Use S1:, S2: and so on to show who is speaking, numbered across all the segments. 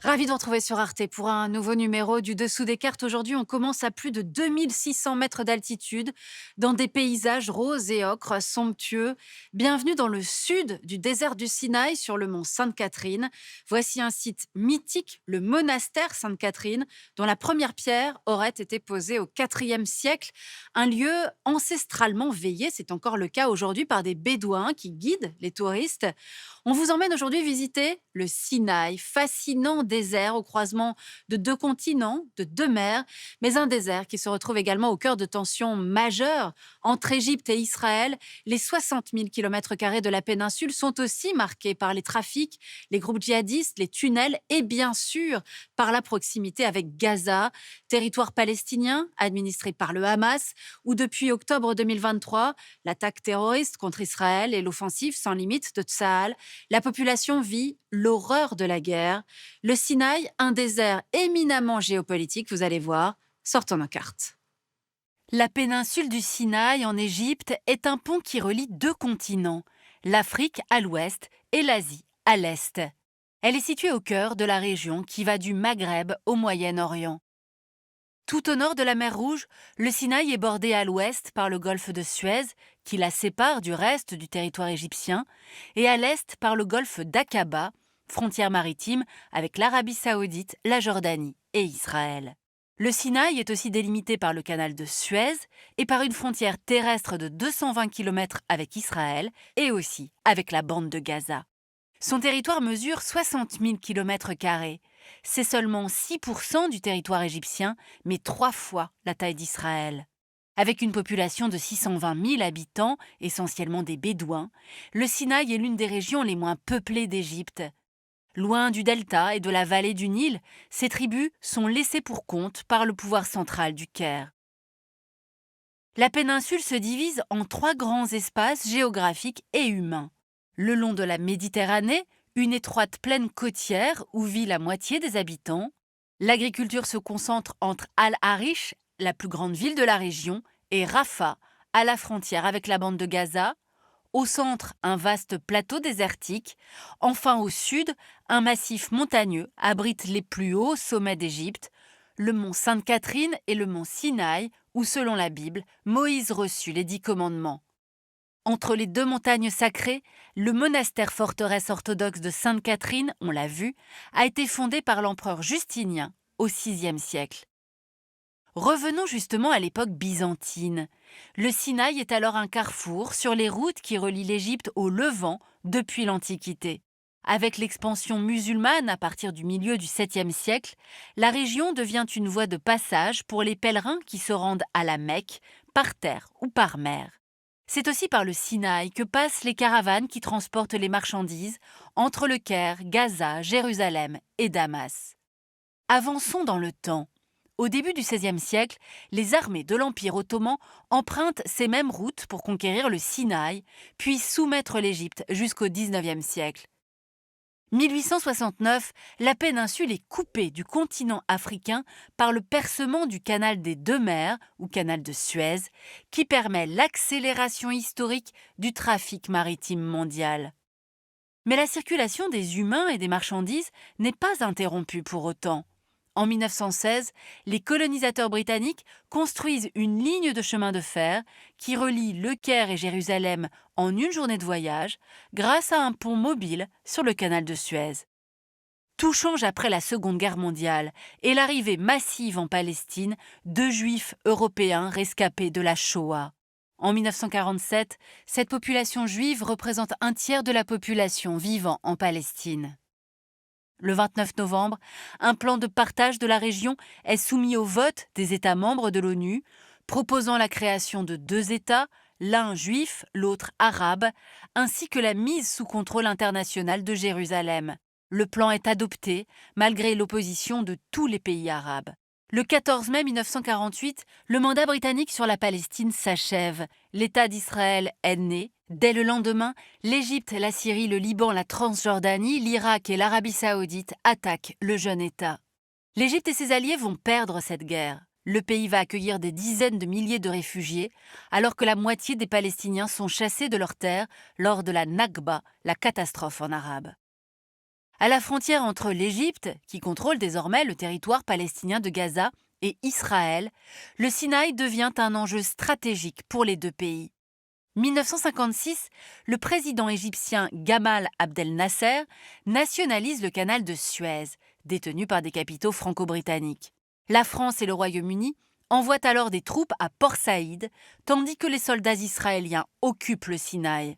S1: Ravi de vous retrouver sur Arte pour un nouveau numéro du Dessous des cartes. Aujourd'hui, on commence à plus de 2600 mètres d'altitude, dans des paysages roses et ocres somptueux. Bienvenue dans le sud du désert du Sinaï, sur le mont Sainte-Catherine. Voici un site mythique, le monastère Sainte-Catherine, dont la première pierre aurait été posée au IVe siècle. Un lieu ancestralement veillé, c'est encore le cas aujourd'hui, par des bédouins qui guident les touristes. On vous emmène aujourd'hui visiter le Sinaï, fascinant désert au croisement de deux continents, de deux mers, mais un désert qui se retrouve également au cœur de tensions majeures entre Égypte et Israël. Les 60 000 km² de la péninsule sont aussi marqués par les trafics, les groupes djihadistes, les tunnels et bien sûr par la proximité avec Gaza, territoire palestinien administré par le Hamas, où depuis octobre 2023, l'attaque terroriste contre Israël et l'offensive sans limite de Tsahal, la population vit l'horreur de la guerre. Le Sinaï, un désert éminemment géopolitique, vous allez voir, sortons nos cartes. La péninsule du Sinaï en Égypte est un pont qui relie deux continents, l'Afrique à l'ouest et l'Asie à l'est. Elle est située au cœur de la région qui va du Maghreb au Moyen-Orient. Tout au nord de la mer Rouge, le Sinaï est bordé à l'ouest par le golfe de Suez, qui la sépare du reste du territoire égyptien, et à l'est par le golfe d'Aqaba, frontière maritime avec l'Arabie saoudite, la Jordanie et Israël. Le Sinaï est aussi délimité par le canal de Suez et par une frontière terrestre de 220 km avec Israël et aussi avec la bande de Gaza. Son territoire mesure 60 000 km². C'est seulement 6% du territoire égyptien, mais 3 fois la taille d'Israël. Avec une population de 620 000 habitants, essentiellement des Bédouins, le Sinaï est l'une des régions les moins peuplées d'Égypte. Loin du delta et de la vallée du Nil, ces tribus sont laissées pour compte par le pouvoir central du Caire. La péninsule se divise en 3 grands espaces géographiques et humains. Le long de la Méditerranée, une étroite plaine côtière où vit la moitié des habitants. L'agriculture se concentre entre Al-Arish, la plus grande ville de la région, et Rafah, à la frontière avec la bande de Gaza. Au centre, un vaste plateau désertique. Enfin, au sud, un massif montagneux abrite les plus hauts sommets d'Égypte, le mont Sainte-Catherine et le mont Sinaï, où, selon la Bible, Moïse reçut les 10 commandements. Entre les deux montagnes sacrées, le monastère forteresse orthodoxe de Sainte-Catherine, on l'a vu, a été fondé par l'empereur Justinien au VIe siècle. Revenons justement à l'époque byzantine. Le Sinaï est alors un carrefour sur les routes qui relient l'Égypte au Levant depuis l'Antiquité. Avec l'expansion musulmane à partir du milieu du 7e siècle, la région devient une voie de passage pour les pèlerins qui se rendent à la Mecque, par terre ou par mer. C'est aussi par le Sinaï que passent les caravanes qui transportent les marchandises entre le Caire, Gaza, Jérusalem et Damas. Avançons dans le temps. Au début du XVIe siècle, les armées de l'Empire ottoman empruntent ces mêmes routes pour conquérir le Sinaï, puis soumettre l'Égypte jusqu'au XIXe siècle. 1869, la péninsule est coupée du continent africain par le percement du canal des deux mers, ou canal de Suez, qui permet l'accélération historique du trafic maritime mondial. Mais la circulation des humains et des marchandises n'est pas interrompue pour autant. En 1916, les colonisateurs britanniques construisent une ligne de chemin de fer qui relie Le Caire et Jérusalem en une journée de voyage grâce à un pont mobile sur le canal de Suez. Tout change après la Seconde Guerre mondiale et l'arrivée massive en Palestine de Juifs européens rescapés de la Shoah. En 1947, cette population juive représente un tiers de la population vivant en Palestine. Le 29 novembre, un plan de partage de la région est soumis au vote des États membres de l'ONU, proposant la création de 2 États, l'un juif, l'autre arabe, ainsi que la mise sous contrôle international de Jérusalem. Le plan est adopté, malgré l'opposition de tous les pays arabes. Le 14 mai 1948, le mandat britannique sur la Palestine s'achève. L'État d'Israël est né. Dès le lendemain, l'Égypte, la Syrie, le Liban, la Transjordanie, l'Irak et l'Arabie saoudite attaquent le jeune État. L'Égypte et ses alliés vont perdre cette guerre. Le pays va accueillir des dizaines de milliers de réfugiés, alors que la moitié des Palestiniens sont chassés de leurs terres lors de la Nakba, la catastrophe en arabe. À la frontière entre l'Égypte, qui contrôle désormais le territoire palestinien de Gaza, et Israël, le Sinaï devient un enjeu stratégique pour les deux pays. 1956, le président égyptien Gamal Abdel Nasser nationalise le canal de Suez, détenu par des capitaux franco-britanniques. La France et le Royaume-Uni envoient alors des troupes à Port Saïd, tandis que les soldats israéliens occupent le Sinaï.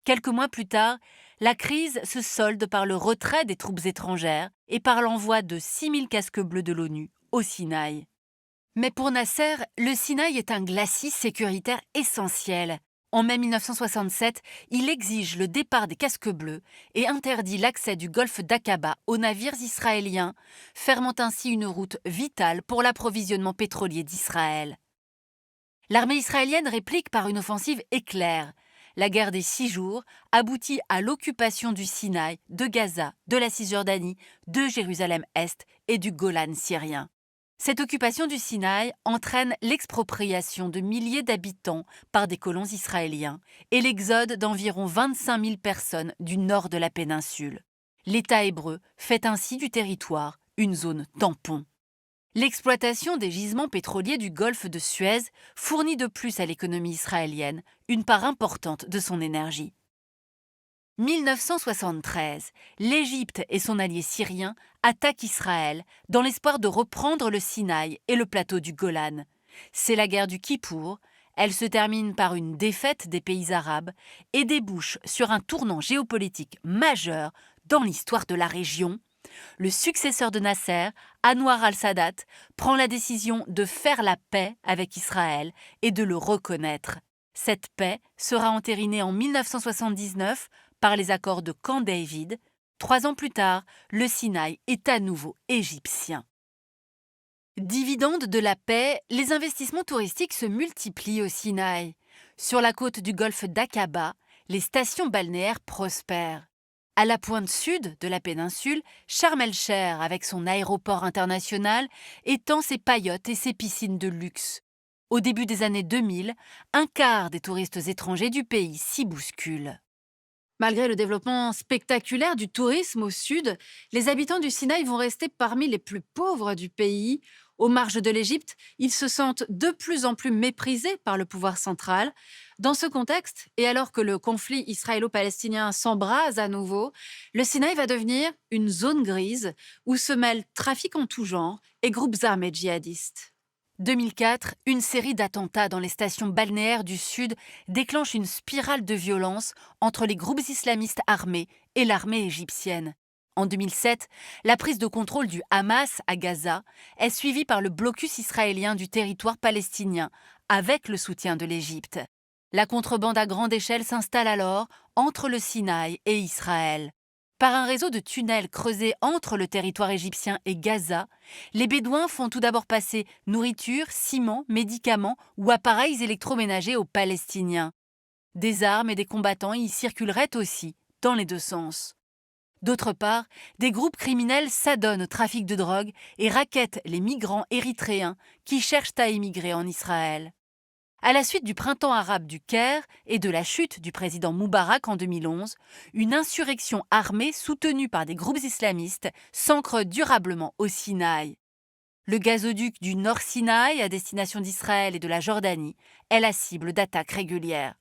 S1: Quelques mois plus tard, la crise se solde par le retrait des troupes étrangères et par l'envoi de 6000 casques bleus de l'ONU au Sinaï. Mais pour Nasser, le Sinaï est un glacis sécuritaire essentiel. En mai 1967, il exige le départ des casques bleus et interdit l'accès du golfe d'Aqaba aux navires israéliens, fermant ainsi une route vitale pour l'approvisionnement pétrolier d'Israël. L'armée israélienne réplique par une offensive éclair. La guerre des 6 jours aboutit à l'occupation du Sinaï, de Gaza, de la Cisjordanie, de Jérusalem-Est et du Golan syrien. Cette occupation du Sinaï entraîne l'expropriation de milliers d'habitants par des colons israéliens et l'exode d'environ 25 000 personnes du nord de la péninsule. L'État hébreu fait ainsi du territoire une zone tampon. L'exploitation des gisements pétroliers du golfe de Suez fournit de plus à l'économie israélienne une part importante de son énergie. 1973, l'Égypte et son allié syrien attaquent Israël dans l'espoir de reprendre le Sinaï et le plateau du Golan. C'est la guerre du Kippour. Elle se termine par une défaite des pays arabes et débouche sur un tournant géopolitique majeur dans l'histoire de la région. Le successeur de Nasser, Anwar al-Sadat, prend la décision de faire la paix avec Israël et de le reconnaître. Cette paix sera entérinée en 1979 par les accords de Camp David. 3 ans plus tard, le Sinaï est à nouveau égyptien. Dividende de la paix, les investissements touristiques se multiplient au Sinaï. Sur la côte du golfe d'Aqaba, les stations balnéaires prospèrent. À la pointe sud de la péninsule, Sharm el-Sheikh, avec son aéroport international, étend ses paillotes et ses piscines de luxe. Au début des années 2000, un quart des touristes étrangers du pays s'y bousculent. Malgré le développement spectaculaire du tourisme au sud, les habitants du Sinaï vont rester parmi les plus pauvres du pays. Aux marges de l'Égypte, ils se sentent de plus en plus méprisés par le pouvoir central. Dans ce contexte, et alors que le conflit israélo-palestinien s'embrase à nouveau, le Sinaï va devenir une zone grise où se mêlent trafic en tout genre et groupes armés djihadistes. 2004, une série d'attentats dans les stations balnéaires du Sud déclenche une spirale de violence entre les groupes islamistes armés et l'armée égyptienne. En 2007, la prise de contrôle du Hamas à Gaza est suivie par le blocus israélien du territoire palestinien, avec le soutien de l'Égypte. La contrebande à grande échelle s'installe alors entre le Sinaï et Israël. Par un réseau de tunnels creusés entre le territoire égyptien et Gaza, les Bédouins font tout d'abord passer nourriture, ciment, médicaments ou appareils électroménagers aux Palestiniens. Des armes et des combattants y circuleraient aussi, dans les deux sens. D'autre part, des groupes criminels s'adonnent au trafic de drogue et rackettent les migrants érythréens qui cherchent à émigrer en Israël. À la suite du printemps arabe du Caire et de la chute du président Moubarak en 2011, une insurrection armée soutenue par des groupes islamistes s'ancre durablement au Sinaï. Le gazoduc du Nord Sinaï à destination d'Israël et de la Jordanie est la cible d'attaques régulières.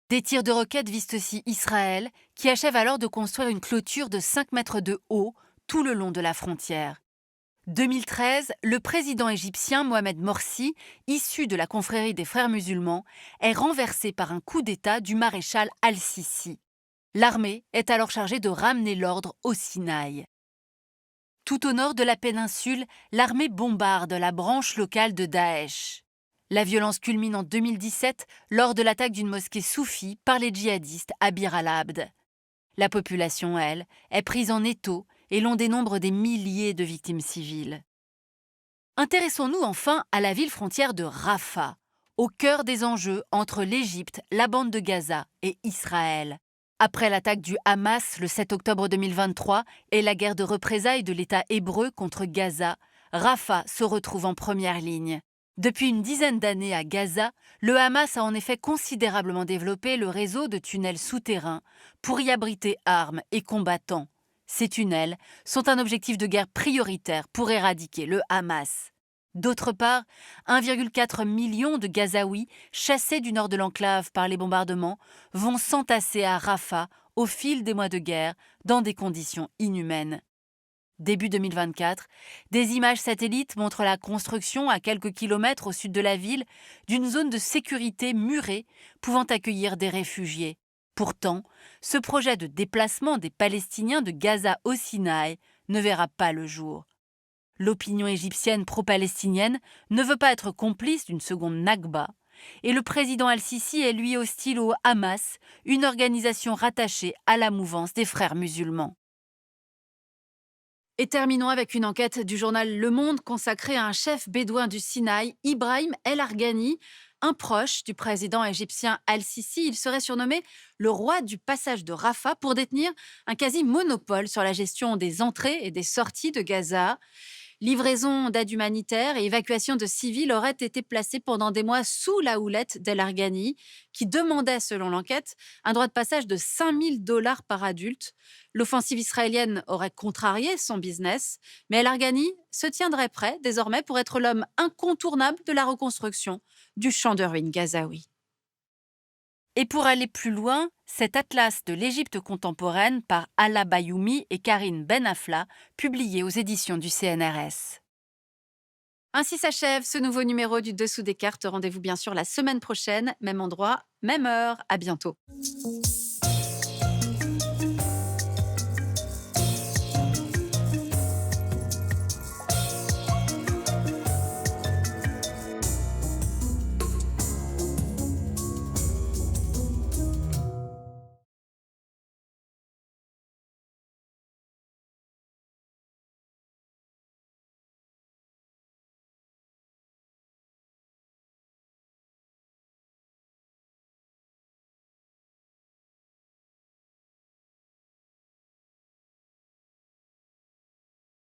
S1: Des tirs de roquettes visent aussi Israël, qui achève alors de construire une clôture de 5 mètres de haut tout le long de la frontière. 2013, le président égyptien Mohamed Morsi, issu de la confrérie des Frères musulmans, est renversé par un coup d'État du maréchal al-Sisi. L'armée est alors chargée de ramener l'ordre au Sinaï. Tout au nord de la péninsule, l'armée bombarde la branche locale de Daesh. La violence culmine en 2017 lors de l'attaque d'une mosquée soufie par les djihadistes à Bir al-Abd. La population, elle, est prise en étau et l'on dénombre des milliers de victimes civiles. Intéressons-nous enfin à la ville frontière de Rafah, au cœur des enjeux entre l'Égypte, la bande de Gaza et Israël. Après l'attaque du Hamas le 7 octobre 2023 et la guerre de représailles de l'État hébreu contre Gaza, Rafah se retrouve en première ligne. Depuis une dizaine d'années à Gaza, le Hamas a en effet considérablement développé le réseau de tunnels souterrains pour y abriter armes et combattants. Ces tunnels sont un objectif de guerre prioritaire pour éradiquer le Hamas. D'autre part, 1,4 million de Gazaouis, chassés du nord de l'enclave par les bombardements, vont s'entasser à Rafah au fil des mois de guerre dans des conditions inhumaines. Début 2024, des images satellites montrent la construction à quelques kilomètres au sud de la ville d'une zone de sécurité murée pouvant accueillir des réfugiés. Pourtant, ce projet de déplacement des Palestiniens de Gaza au Sinaï ne verra pas le jour. L'opinion égyptienne pro-palestinienne ne veut pas être complice d'une seconde Nakba, et le président Al-Sisi est lui hostile au Hamas, une organisation rattachée à la mouvance des frères musulmans. Et terminons avec une enquête du journal Le Monde consacrée à un chef bédouin du Sinaï, Ibrahim El Argani, un proche du président égyptien Al-Sisi. Il serait surnommé le roi du passage de Rafah pour détenir un quasi-monopole sur la gestion des entrées et des sorties de Gaza. Livraison d'aide humanitaire et évacuation de civils auraient été placées pendant des mois sous la houlette d'El Argani, qui demandait, selon l'enquête, un droit de passage de 5 000 $ par adulte. L'offensive israélienne aurait contrarié son business, mais El Argani se tiendrait prêt désormais pour être l'homme incontournable de la reconstruction du champ de ruines gazaoui. Et pour aller plus loin, cet atlas de l'Égypte contemporaine par Ala Bayoumi et Karine Ben Afla, publié aux éditions du CNRS. Ainsi s'achève ce nouveau numéro du Dessous des cartes. Rendez-vous bien sûr la semaine prochaine, même endroit, même heure. À bientôt.